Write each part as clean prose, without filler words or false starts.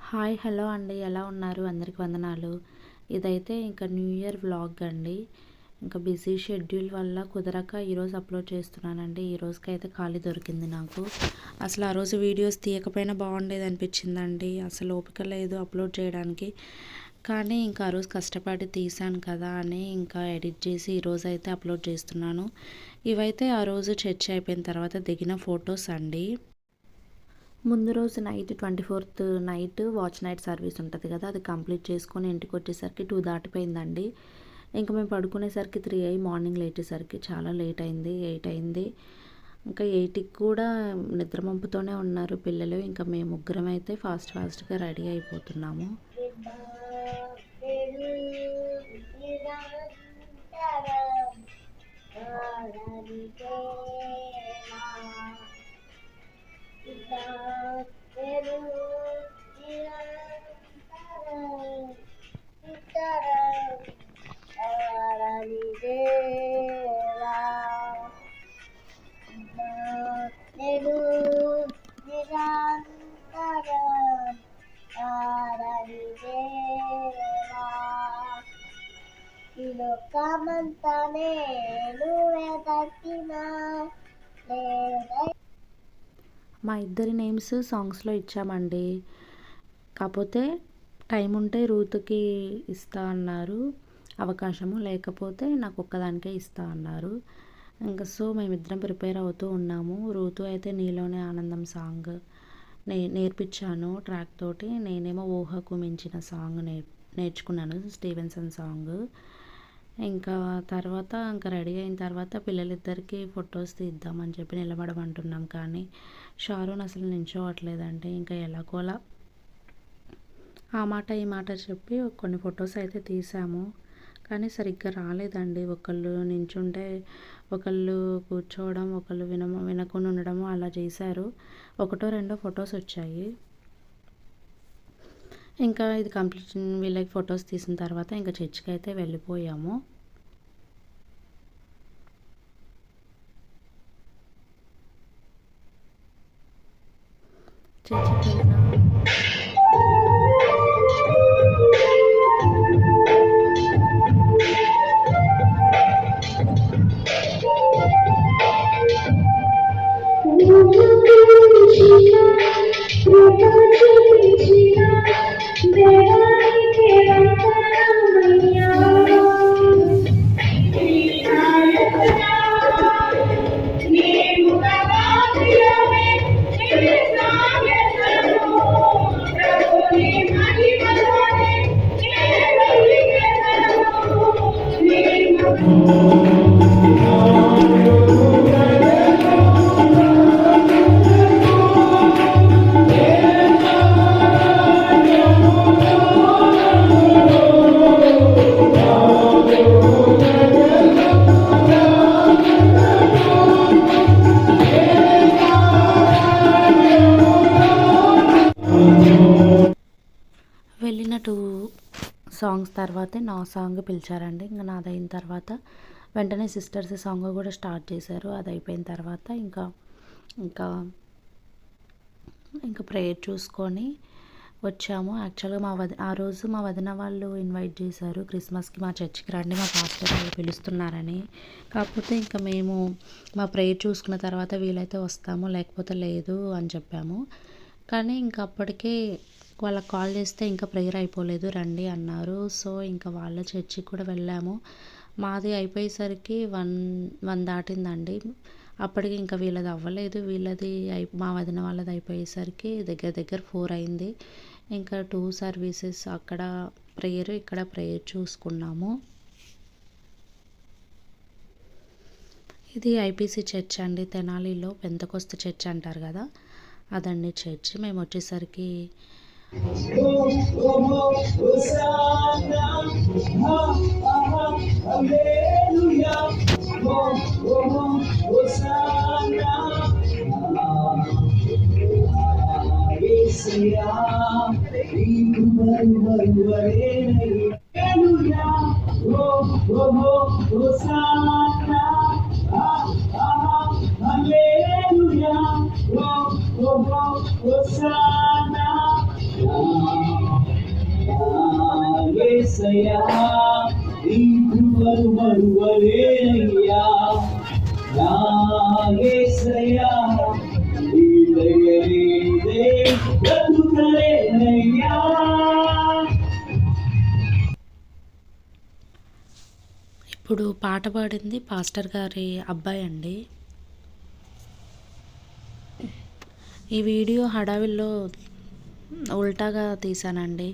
Hi hello అండి, ఎలా ఉన్నారు? అందరికి వందనాలు. ఇదైతే ఇంకా న్యూ ఇయర్ వ్లాగ్ అండి. ఇంకా బిజీ షెడ్యూల్ వల్ల కుదరక ఈరోజు అప్లోడ్ చేస్తున్నానండి. ఈ రోజుకైతే ఖాళీ దొరికింది నాకు. అసలు ఆ రోజు వీడియోస్ తీయకపోయినా బాగుండేది అనిపించిందండి. అసలు ఓపిక లేదు అప్లోడ్ చేయడానికి. కానీ ఇంకా ఆ రోజు కష్టపడి తీసాను కదా అని ఇంకా ఎడిట్ చేసి ఈరోజు అయితే అప్లోడ్ చేస్తున్నాను. ఇవైతే ఆ రోజు చర్చ్ అయిపోయిన తర్వాత దిగిన ఫొటోస్ అండి. ముందు రోజు night 24th night watch night service ఉంటుంది కదా, అది కంప్లీట్ చేసుకొని ఇంటికి వచ్చేసరికి 2 దాటిపోయిందండి. ఇంకా మేము పడుకునేసరికి 3 అయ్యి మార్నింగ్ లేచేసరికి చాలా లేట్ అయింది, 8 అయింది. ఇంకా 8కి కూడా నిద్రమంపుతోనే ఉన్నారు పిల్లలు. ఇంకా మేము ముగ్గురం అయితే ఫాస్ట్గా రెడీ అయిపోతున్నాము. మా ఇద్దరి నేమ్స్ సాంగ్స్లో ఇచ్చామండి. కాకపోతే టైం ఉంటే రూతుకి ఇస్తా అన్నారు అవకాశము, లేకపోతే నాకు ఒక్కదానికే ఇస్తా అన్నారు. ఇంకా సో మేమిద్దరం ప్రిపేర్ అవుతూ ఉన్నాము. రూతు అయితే నీలోనే ఆనందం సాంగ్ నేర్పించాను ట్రాక్ తోటి. నేనేమో ఊహకు మించిన సాంగ్ నేర్చుకున్నాను, స్టీవెన్సన్ సాంగ్. ఇంకా తర్వాత ఇంకా రెడీ అయిన తర్వాత పిల్లలిద్దరికి ఫొటోస్ తీద్దామని చెప్పి నిలబడమంటున్నాం, కానీ షారూన్ అసలు నించోవట్లేదండి. ఇంకా ఎలాగోలా ఆ మాట ఈ మాట చెప్పి కొన్ని ఫొటోస్ అయితే తీసాము, కానీ సరిగ్గా రాలేదండి. ఒకళ్ళు నించుంటే ఒకళ్ళు కూర్చోవడం, ఒకళ్ళు వినకుండా ఉండడము అలా చేశారు. ఒకటో రెండో ఫొటోస్ వచ్చాయి. ఇంకా ఇది కంప్లీట్ వీళ్ళకి ఫొటోస్ తీసిన తర్వాత ఇంకా చర్చికి అయితే వెళ్ళిపోయాము. చర్చికి వెళ్ళిన వెళ్ళిన 2 సాంగ్స్ తర్వాతే నా సాంగ్ పిలిచారండి. ఇంకా నాది అయిన తర్వాత వెంటనే సిస్టర్స్ సాంగ్ కూడా స్టార్ట్ చేశారు. అది అయిపోయిన తర్వాత ఇంకా ఇంకా ఇంకా ప్రేయర్ చూసుకొని వచ్చాము. యాక్చువల్గా ఆ రోజు మా వదిన వాళ్ళు ఇన్వైట్ చేశారు క్రిస్మస్కి మా చర్చికి రండి, మా పాస్టర్ వాళ్ళు పిలుస్తున్నారని. కాకపోతే ఇంకా మేము మా ప్రేయర్ చూసుకున్న తర్వాత వీలైతే వస్తాము, లేకపోతే లేదు అని చెప్పాము. కానీ ఇంకా అప్పటికే వాళ్ళకి కాల్ చేస్తే ఇంకా ప్రేయర్ అయిపోలేదు రండి అన్నారు. సో ఇంకా వాళ్ళ చర్చికి కూడా వెళ్ళాము. మాది అయిపోయేసరికి 1 దాటిందండి. అప్పటికి ఇంకా వీళ్ళది అవ్వలేదు. మా వదిన వాళ్ళది అయిపోయేసరికి దగ్గర 4 అయింది. ఇంకా 2 సర్వీసెస్, అక్కడ ప్రేయర్ ఇక్కడ ప్రేయర్ చూసుకున్నాము. ఇది ఐపీసీ చర్చ్ అండి, తెనాలిలో పెంతెకోస్తు చర్చ్ అంటారు కదా, అదండి చర్చ్. మేము వచ్చేసరికి యేసయ్యా నీ కృపను మరువలేనయ్యా నా యేసయ్యా నీ దయ లేదే బ్రతుకలేనయ్యా. ఇప్పుడు పాట పాడింది పాస్టర్ గారి అబ్బాయి అండి. ఈ వీడియో హడావిల్లో ఉల్టాగా తీసానండి.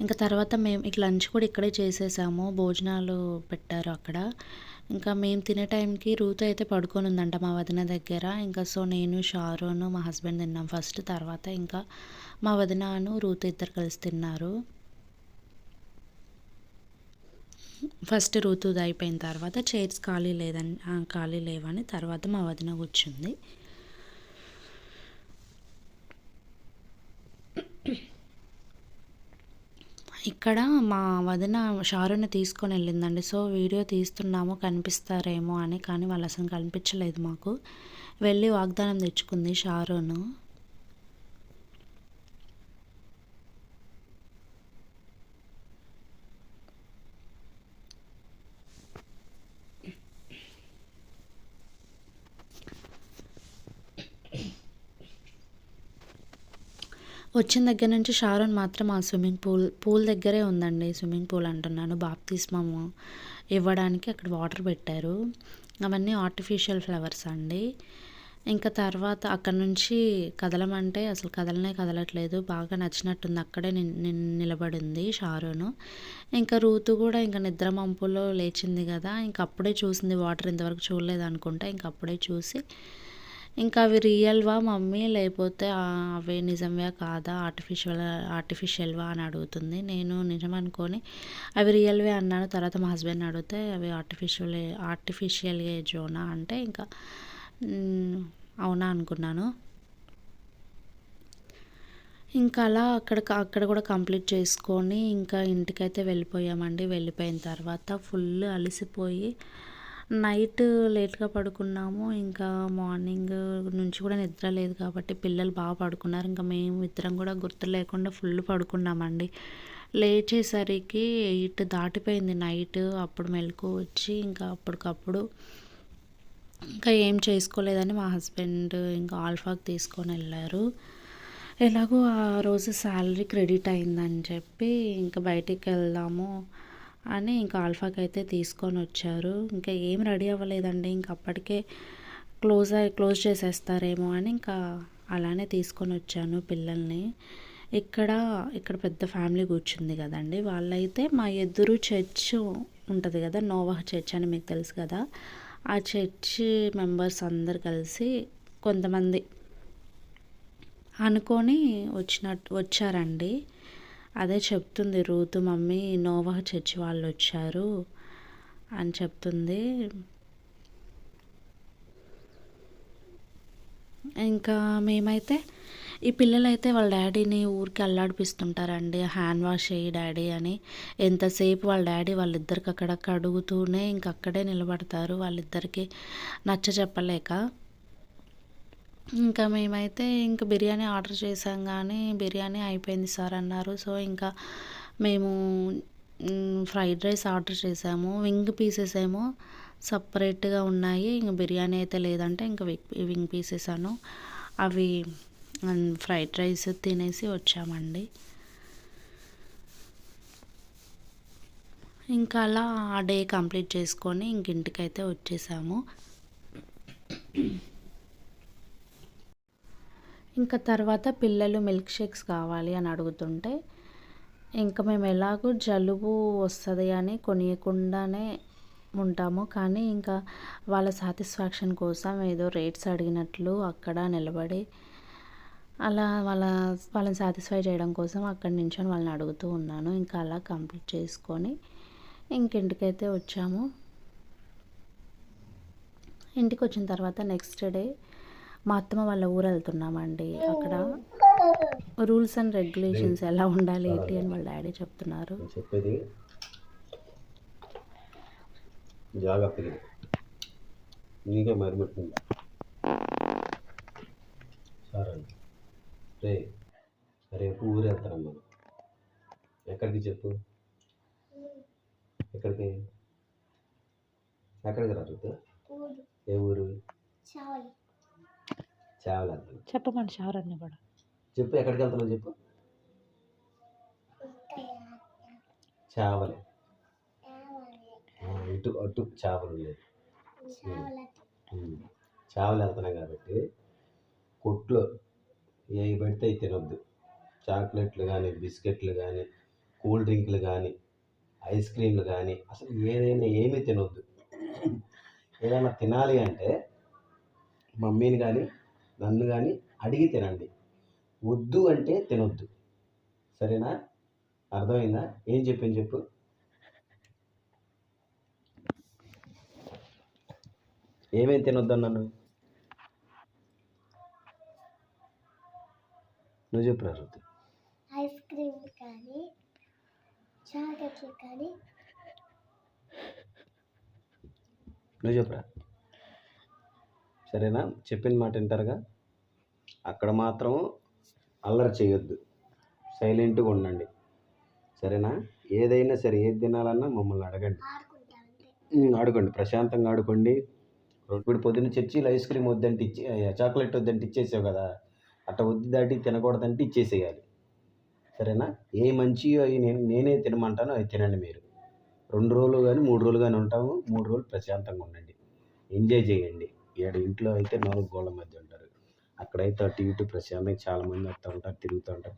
ఇంకా తర్వాత మేము ఇక లంచ్ కూడా ఇక్కడే చేసేసాము. భోజనాలు పెట్టారు అక్కడ. ఇంకా మేము తినే టైంకి రూత్ అయితే పడుకొని ఉందంట మా వదిన దగ్గర. ఇంకా సో నేను షారోను మా హస్బెండ్ తిన్నాం ఫస్ట్. తర్వాత ఇంకా మా వదినను రూత్ ఇద్దరు కలిసి తిన్నారు. ఫస్ట్ రూతుది అయిపోయిన తర్వాత చైర్స్ ఖాళీ లేవని తర్వాత మా వదిన కూర్చుంది. ఇక్కడ మా వదిన షారుని తీసుకొని వెళ్ళిందండి. సో వీడియో తీస్తున్నాము కనిపిస్తారేమో అని, కానీ వాళ్ళు అసలు కనిపించలేదు మాకు. వెళ్ళి వాగ్దానం తెచ్చుకుంది షారును. వచ్చిన దగ్గర నుంచి షారోన్ మాత్రం ఆ స్విమ్మింగ్ పూల్ దగ్గరే ఉందండి. స్విమ్మింగ్ పూల్ అంటున్నాను, బాప్తిస్మము ఇవ్వడానికి అక్కడ వాటర్ పెట్టారు. అవన్నీ ఆర్టిఫిషియల్ ఫ్లవర్స్ అండి. ఇంకా తర్వాత అక్కడ నుంచి కదలమంటే అసలు కదలట్లేదు. బాగా నచ్చినట్టుంది, అక్కడే నిలబడింది షారోను. ఇంకా రూతు కూడా ఇంకా నిద్ర మంపులో లేచింది కదా, ఇంక అప్పుడే చూసింది. వాటర్ ఇంతవరకు చూడలేదు అనుకుంటా. ఇంక అప్పుడే చూసి ఇంకా అవి రియల్వా మమ్మీ, లేకపోతే అవి నిజంవా కాదా, ఆర్టిఫిషియల్వా అని అడుగుతుంది. నేను నిజం అనుకొని అవి రియల్వే అన్నాను. తర్వాత మా హస్బెండ్ అడిగితే అవి ఆర్టిఫిషియల్ జోనా అంటే ఇంకా అవునా అనుకున్నాను. ఇంకా అలా అక్కడ కూడా కంప్లీట్ చేసుకొని ఇంకా ఇంటికైతే వెళ్ళిపోయామండి. వెళ్ళిపోయిన తర్వాత ఫుల్ అలసిపోయి నైట్ లేట్గా పడుకున్నాము. ఇంకా మార్నింగ్ నుంచి కూడా నిద్ర లేదు కాబట్టి పిల్లలు బాగా పడుకున్నారు. ఇంకా మేము ఇద్దరం కూడా గుర్తు లేకుండా ఫుల్ పడుకున్నామండి. లేచేసరికి 8 దాటిపోయింది నైట్. అప్పుడు మెలకు వచ్చి ఇంకా అప్పటికప్పుడు ఇంకా ఏం చేసుకోలేదని మా హస్బెండ్ ఇంకా ఆల్ఫాకి తీసుకొని వెళ్ళారు. ఎలాగో ఆ రోజు శాలరీ క్రెడిట్ అయిందని చెప్పి ఇంకా బయటికి వెళ్దాము అని ఇంకా ఆల్ఫాకి అయితే తీసుకొని వచ్చారు. ఇంకా ఏం రెడీ అవ్వలేదండి. ఇంక అప్పటికే క్లోజ్ చేసేస్తారేమో అని ఇంకా అలానే తీసుకొని వచ్చాను పిల్లల్ని. ఇక్కడ పెద్ద ఫ్యామిలీ కూర్చుంది కదండి. వాళ్ళైతే మా ఎదురు చర్చ్ ఉంటుంది కదా, నోవాహ్ చర్చ్ అని మీకు తెలుసు కదా, ఆ చర్చ్ మెంబర్స్ అందరు కలిసి కొంతమంది అనుకొని వచ్చారండి. అదే చెప్తుంది రూతు, మమ్మీ నోవాహ్ చర్చి వాళ్ళు వచ్చారు అని చెప్తుంది. ఇంకా మేమైతే ఈ పిల్లలైతే వాళ్ళ డాడీని ఊరికి అల్లాడిపిస్తుంటారండి. హ్యాండ్ వాష్ చేయి డాడీ అని. ఎంతసేపు వాళ్ళ డాడీ వాళ్ళిద్దరికి అక్కడక్కడ అడుగుతూనే ఇంక అక్కడే నిలబడతారు, వాళ్ళిద్దరికి నచ్చ చెప్పలేక. ఇంకా మేమైతే ఇంకా బిర్యానీ ఆర్డర్ చేసాం, కానీ బిర్యానీ అయిపోయింది సార్ అన్నారు. సో ఇంకా మేము ఫ్రైడ్ రైస్ ఆర్డర్ చేసాము. వింగ్ పీసెస్ ఏమో సపరేట్గా ఉన్నాయి, ఇంకా బిర్యానీ అయితే లేదంటే ఇంకా వింగ్ పీసెస్ అను అవి ఫ్రైడ్ రైస్ తినేసి వచ్చామండి. ఇంకా అలా ఆ డే కంప్లీట్ చేసుకొని ఇంక ఇంటికైతే వచ్చేసాము. ఇంకా తర్వాత పిల్లలు మిల్క్ షేక్స్ కావాలి అని అడుగుతుంటే ఇంకా మేము ఎలాగో జలుబు వస్తుంది అని కొనియకుండానే ఉంటాము. కానీ ఇంకా వాళ్ళ సాటిస్ఫాక్షన్ కోసం ఏదో రేట్స్ అడిగినట్లు అక్కడ నిలబడి అలా వాళ్ళని సాటిస్ఫై చేయడం కోసం అక్కడి నుంచి వాళ్ళని అడుగుతూ ఉన్నాను. ఇంకా అలా కంప్లీట్ చేసుకొని ఇంటికైతే వచ్చాము. ఇంటికి వచ్చిన తర్వాత నెక్స్ట్ డే మా అత్తమ్మ వాళ్ళ ఊరు వెళ్తున్నామండి. అక్కడ రూల్స్ అండ్ రెగ్యులేషన్స్ ఎలా ఉండాలి ఏంటి అని వాళ్ళ డాడీ చెప్తున్నారు. చెప్పేది జాగ్రత్తగా నీకే మరిపెట్టింది సార్ అండి. రేపు ఊరు వెళ్తారమ్మా. ఎక్కడికి చెప్పు? ఎక్కడికి ఎక్కడికి రాదు? ఏ ఊరు? చావల. చెప్పమండి షారన్ని కూడా. చెప్పు ఎక్కడికి వెళ్తున్నావు చెప్పు. చావలే. ఇటు అటు చేపలు ఉండేది. చేపలు వెళ్తున్నాం కాబట్టి కొట్లో ఏవి పెడితే అవి తినొద్దు. చాక్లెట్లు కానీ, బిస్కెట్లు కానీ, కూల్ డ్రింక్లు కానీ, ఐస్ క్రీమ్లు కానీ, అసలు ఏదైనా ఏమీ తినొద్దు. ఏదైనా తినాలి అంటే మమ్మీని కానీ నన్ను కానీ అడిగి తినండి. వద్దు అంటే తినొద్దు. సరేనా? అర్థమైందా? ఏం చెప్పింది చెప్పు. ఏమేమి తినొద్దు అన్నాను నువ్వు చెప్పు రుతు. ఐస్ క్రీమ్ కానీ, చాక్లెట్లు కానీ. నువ్వు చెప్పురా. సరేనా? చెప్పిన మాట వింటారుగా. అక్కడ మాత్రం అల్లరి చేయొద్దు, సైలెంట్గా ఉండండి. సరేనా? ఏదైనా సరే ఏది తినాలన్నా మమ్మల్ని అడగండి. ఆడుకోండి, ప్రశాంతంగా ఆడుకోండి. ఇప్పుడు పొద్దున్న చర్చిలో ఐస్ క్రీమ్ వద్దంటే చాక్లెట్ వద్దంటే ఇచ్చేసావు కదా, అట్ట వద్దు దాటి తినకూడదంటే ఇచ్చేసేయాలి. సరేనా? ఏ మంచియో అవి నేనే తినమంటాను, అవి తినండి. మీరు 2 రోజులు కానీ 3 రోజులు కానీ ఉంటాము. 3 రోజులు ప్రశాంతంగా ఉండండి, ఎంజాయ్ చేయండి. ఇంట్లో అయితే 4 గోళ్ళ మధ్య ఉంటారు. అక్కడైతే అటు ఇటు ప్రశాంతంగా చాలామంది వస్తూ ఉంటారు, తిరుగుతూ ఉంటారు.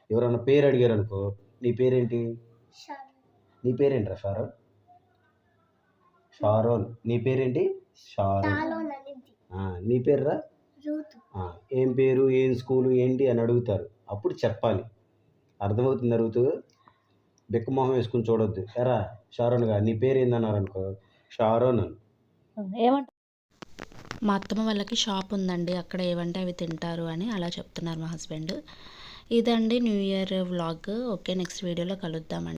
ఎవరన్నా పేరు అడిగారు అనుకో, నీ పేరేంటి? నీ పేరేంట్రా? షారోన్. నీ పేరేంటి? షారోన్. నీ పేరురా? ఏం పేరు, ఏం స్కూలు, ఏంటి అని అడుగుతారు. అప్పుడు చెప్పాలి. అర్థమవుతుంది అడుగుతూ. బెక్కమొహం వేసుకుని చూడొద్దు. ఎరా షారోన్గా నీ పేరు ఏందన్నారు అనుకో, షారోన్ అని. ఏమంట మా అత్తమ్మ వాళ్ళకి షాప్ ఉందండి, అక్కడ ఏవంటే అవి తింటారు అని అలా చెప్తున్నారు మా హస్బెండ్. ఇదండి new year vlog. Okay, next వీడియోలో కలుద్దామండి.